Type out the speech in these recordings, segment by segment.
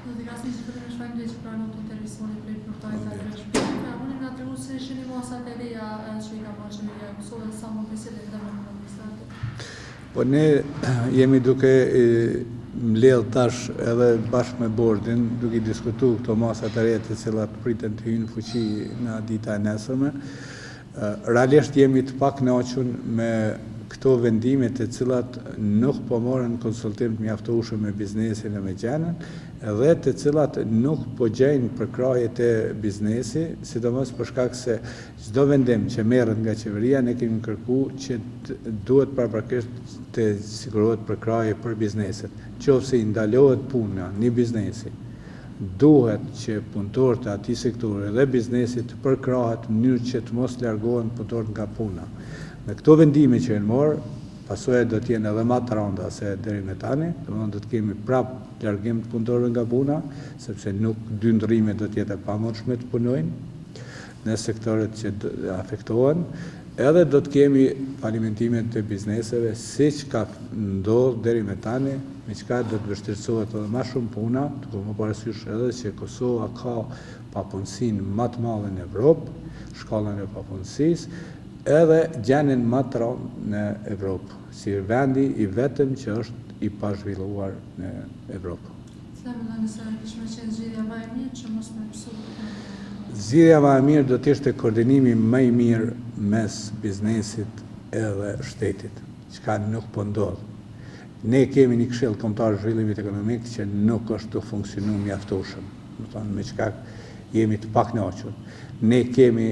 Dhe kasni që përtë në shfajmë dhe që pranon të televizioni prej përtajt e rrëshme. Unë nga të rrusë se shini masat e reja që i ka ma qeveria e Kosovë dhe sa më president dhe më administrativ. Po ne jemi duke mbledh tash edhe bashkë me bordin, duke diskutu këto masat e reja të cilat priten të hynë fuqi në dita e nesërme. Realisht jemi të pakënaqur me këto vendime të cilat nuk po morën konsultim të mjaftueshëm me biznesin e me gjenën, edhe të cilat nuk po gjejnë përkrajet e biznesi, sidomos për shkak se çdo vendim që merret nga qeveria ne kemi kërkuar që duhet paraprakisht të sigurohet përkraje për bizneset. Qofse i ndalohet puna në biznesi, duhet që punëtorët e atij sektori dhe biznesit të përkrahet në mënyrë që të mos largohen punëtorët nga puna. Në këto vendime që janë marrë, pasojat do të jenë edhe më të rënda se deri më tani, domethënë do të kemi prapë largim të punëtorëve nga puna, sepse nuk dy ndrrimet do të jetë e pamundshme të punojnë në sektorët që afektohen, edhe do të kemi falimentimet të bizneseve, siç ka ndodhur deri më tani, me çka do të vështirësohet edhe më shumë puna, duke më parasysh edhe që Kosova ka papunësinë më të madhe në Evropë, shkallën e papunësisë, edhe gjenën më të rëndë në Evropë, si vendi i vetëm që është i pazhvilluar në Evropë. Nëse kishme qenë zgjidhja më e mirë që mos me pësu? Zgjidhja më e mirë do të ishte koordinimi më i mirë mes biznesit edhe shtetit, çka nuk po ndodh. Ne kemi një këshill kombëtar zhvillimit ekonomik që nuk është të funksionuar mjaftueshëm, do të thonë me çka jemi të pakënaqur. Ne kemi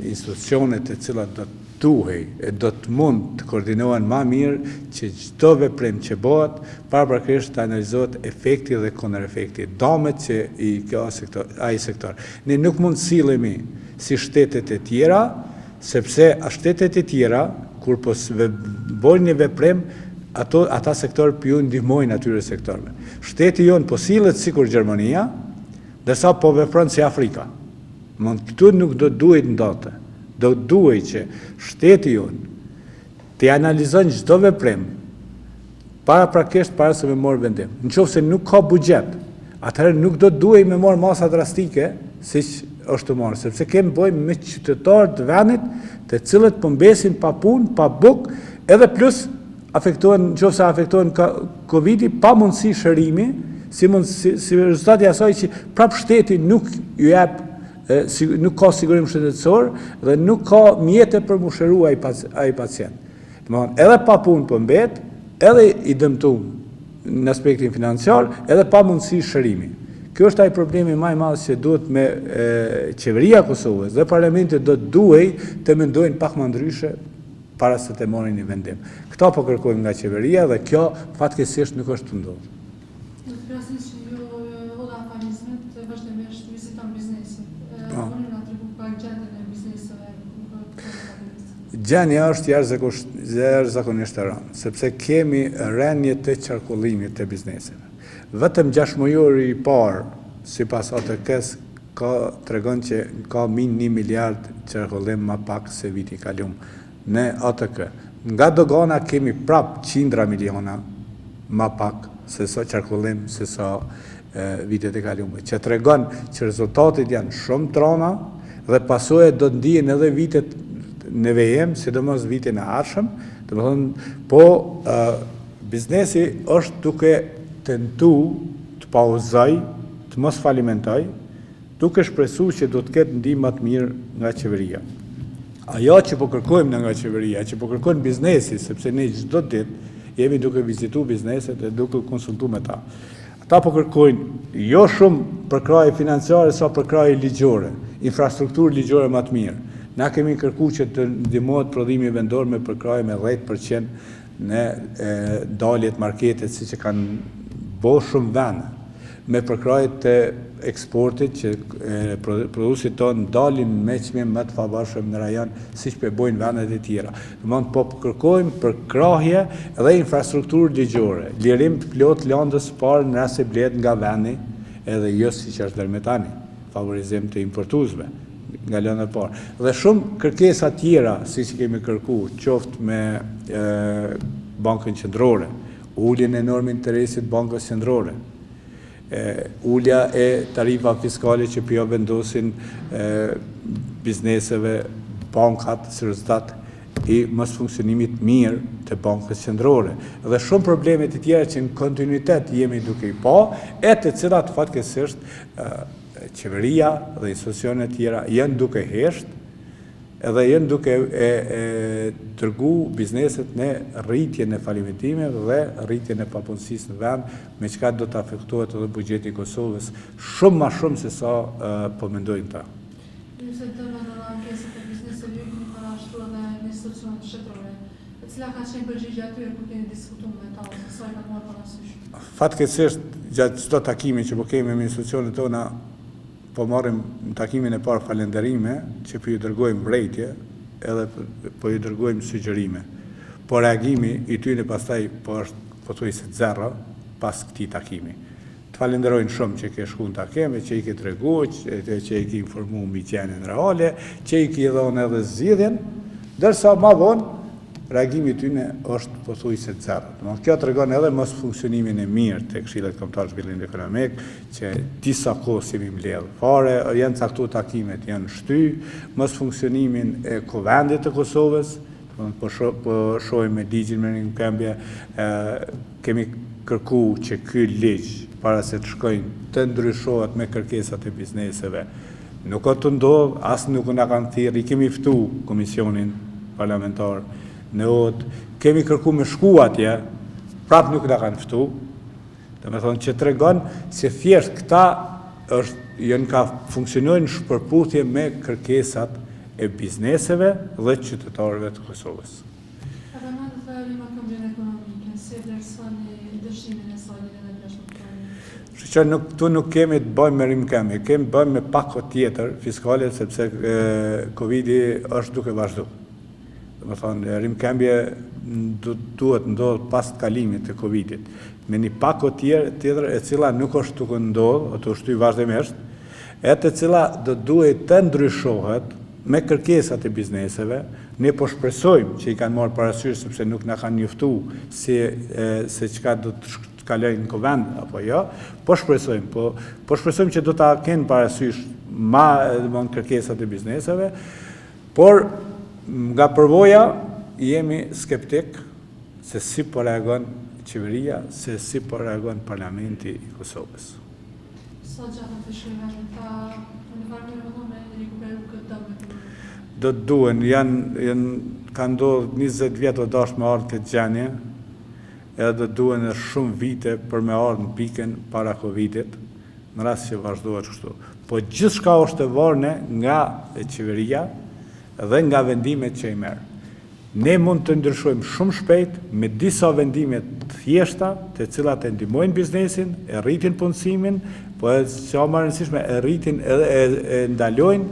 institucione të cilat do të mund të koordinohen më mirë që çdo veprim që bëhet paraprakisht të analizohet efekti dhe kundërefekti, damet që i ka ai sektor. Ne nuk mund të sillemi si shtetet e tjera, sepse shtetet e tjera kur po bojnë një veprim, ata sektor po ju ndihmojnë atyre sektorëve. Shteti jon po sillet sikur Gjermania, ndërsa po vepron si Afrika. Këtu nuk do duhet ndodhte. Do duhet që shteti jonë të analizon çdo veprim paraprakisht para se me marrë vendim. Nëse nuk ka buxhet, atëherë nuk do duhet me marrë masa drastike siç është të marrë, sepse kemi bëjmë me qytetarë të vendit, të cilët po mbesin pa punë, pa bukë, edhe plus nëse afektohen Covidi, pa mundësi shërimi, si rezultati i asaj që prapë shteti nuk ju jep nuk ka sigurim shëndetësor dhe nuk ka mjete për mu shëru ai pacient. Edhe pa punë për mbet, edhe i dëmtum në aspektin financiar, edhe pa mundësi shërimi. Kjo është ai problemi më i madh që duhet me qeveria e Kosovës dhe parlamenti do të duhet të mendojnë pak më ndryshe para se të marrin një vendim. Këta po kërkojmë nga qeveria dhe kjo fatkeqësisht nuk është të ndodhur. Gjendja është jashtëzakonisht e rëndë, sepse kemi rënje të qarkullimit të bizneseve. Vetëm 6 mujori i parë, sipas ATK-s, tregon që ka min 1 miliard qarkullim më pak se viti i kaluar në ATK. Nga dogana kemi prap 100 miliona më pak se sa qarkullim se sa vitet e kaluara, që tregon që rezultatet janë shumë të rënda dhe pasojat do të ndihen edhe vitet në vijim, sidomos vitin e ardhshëm, po biznesi është duke tentuar të pauzoj, të mos falimentoj, duke shpresuar që do të ketë ndihmë të mirë nga qeveria. Ajo që po kërkojmë nga qeveria, që po kërkon biznesi, sepse ne çdo ditë jemi duke vizituar bizneset e duke konsultuar me ta. Ata po kërkojnë jo shumë përkraje financiare sa përkraje ligjore, infrastrukturë ligjore më të mirë. Na kemi kërkuar që të ndihmohet prodhimi vendor me përkraje me 10% në daljet marketet, siç e kanë bërë shumë vende, me përkrajet të eksportit që produsit tonë dalin me çmim më të pavarshëm në rajon, siç po bojnë vendet e tjera. Domthonë po kërkojmë përkrahje dhe infrastrukturë ligjore, lirim të plot landës parë në rast se blehet nga vendi, edhe jo siç është deri më tani, favorizim të importuesve nga lëndë parë. Dhe shumë kërkesa tjera, si që kemi kërku, qoftë me Bankën Qendrore, uljen e normë interesit Bankës Qendrore, ulja e tarifa fiskale që pjo vendosin bizneseve, bankat, si rezultat i mos funksionimit mirë të bankës qendrore. Dhe shumë probleme të tjera që në kontinuitet jemi duke i pa, e të cilat fatkeqësisht qeveria dhe institucionet tjera janë duke hesht, edhe janë duke dërgu bizneset në rritjen e falimentimeve dhe rritjen e papunësisë në vend, me çka do të afektohet edhe buxheti i Kosovës shumë më shumë se sa po mendojnë ta. Se dëmë në ankesat e bizneseve ju keni parashtu edhe në institucionet shtetërore. E cila ka qenë përgjigja atyre kur keni diskutuar me ta, ose sa i ka marrë parasysh? Fatkeqësisht gjatë çdo takimi që po kemi me institucionet tona, po marrim në takimin e parë falenderime, që po ju dërgojmë mbrojtje, edhe po ju dërgojmë sugjerime. Po reagimi i tyre pastaj po është pothuajse zero pas këtij takimi. Të falenderojnë shumë që ke shkuar në takime, që i ke treguar, që i ke informuar mbi qenien reale, që i ke dhënë edhe zgjidhjen, ndërsa më vonë reagimi i tyre është pothuajse zero. Domethënë kjo tregon edhe mos funksionimin e mirë të Këshillit Kombëtar Zhvillim Ekonomik, që disa kohë jemi mbledh fare, janë caktuar takimet, janë shty, mos funksionimin e Kuvendit të Kosovës, po shohim me ligjin me rimkëmbje, kemi kërku që ky ligj para se të shkojnë të ndryshohet me kërkesat e bizneseve. Nuk ka të ndodh, as nuk na kanë thirrë, i kemi ftu komisionin parlamentar në OD, kemi kërku me shku atje, prap nuk na kanë ftu, domethënë që tregon se thjesht këta janë ka funksionojnë në shpërputhje me kërkesat e bizneseve dhe qytetarëve të Kosovës. Edhe në të rimkëmbjen ekonomike, si vlerësoni dëshimin e saj dhe bashkëpunëtorin? Që nuk kemi të bëjmë me rimkëmbje, kemi të bëjmë me pako tjetër fiskale, sepse Covidi është duke vazhdu. Domethënë rimkëmbje duhet ndodh pas të kalimit të Covidit. Me një pako tjetër e cila nuk është duke ndodh, ato shty vazhdimisht, e të cila do duhet të ndryshohet me kërkesat e bizneseve. Ne po shpresojmë që i kanë marrë parasysh, sepse nuk na kanë njoftuar se çka do të kalojnë në Kuvend apo jo. Po shpresojmë që do ta kenë parasysh më kërkesat e bizneseve, por nga përvoja jemi skeptik se si po reagon qeveria, se si po reagon parlamenti i Kosovës. Sa gjatë të shkrimeve ta në varmë me rikuperu këtë dëmë? Do të duhen, kanë ndodhur 20 vjet o dash me ardhë këtë gjendje, edhe do të duhen shumë vite për me ardhë në pikën para Covidit, në rast që vazhdohet kështu. Po gjithçka është e varur nga qeveria dhe nga vendimet që i merr. Ne mund të ndryshojmë shumë shpejt me disa vendime të thjeshta, të cilat e ndihmojnë biznesin, e rritin punësimin, po e që më rëndësishme e rritin edhe e ndalojnë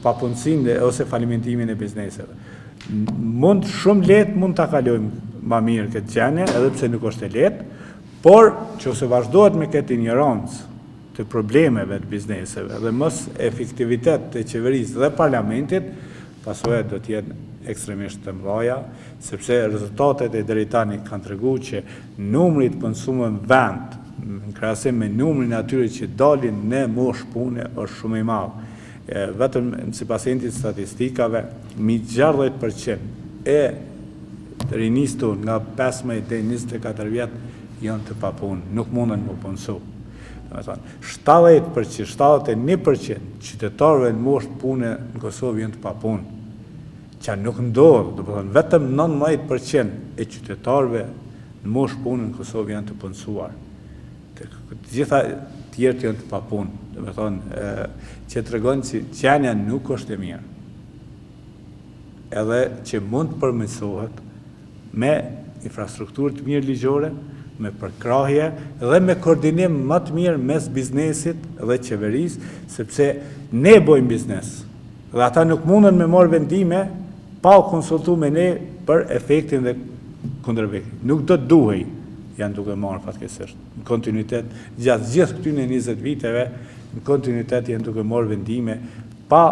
papunësinë ose falimentimin e bizneseve. Shumë lehtë mund ta kalojmë më mirë këtë gjendje, edhe pse nuk është e lehtë, por nëse vazhdohet me këtë ignorancë të problemeve të bizneseve dhe mos efektivitet të qeverisë dhe parlamentit, pasojat do të jenë ekstremisht të mëdha, sepse rezultatet e deri tani kanë treguar që numri i konsumëve në vend, në krahasim me numrin e atyre që dalin në moshë pune, është shumë i madh. Vetëm sipas statistikave, 60% e rinistur nga 15 deri 24 vjet janë të papunë, nuk munden më punësu. 71% qytetarëve në moshë pune në Kosovë janë të papunë, që nuk ndodh, vetëm 19% e qytetarëve në moshë pune në Kosovë janë të punësuar. Të gjitha tjerët janë të papunë, që tregon që qenia nuk është e mirë, edhe që mund të përmirësohet me infrastrukturë të mirë ligjore, me përkrahje dhe me koordinim më të mirë mes biznesit dhe qeverisë, sepse ne bojmë biznes dhe ata nuk mundën me marrë vendime pa u konsultuar me ne për efektin dhe kundërveprim. Nuk do të duhej, janë duke marrë fatkeqësisht. Në kontinuitet, gjatë gjithë këtyre 20 viteve, në kontinuitet janë duke marrë vendime pa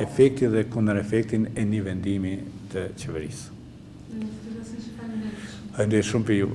efektin dhe kundërefektin e një vendimi të qeverisë. Faleminderit shumë për ju.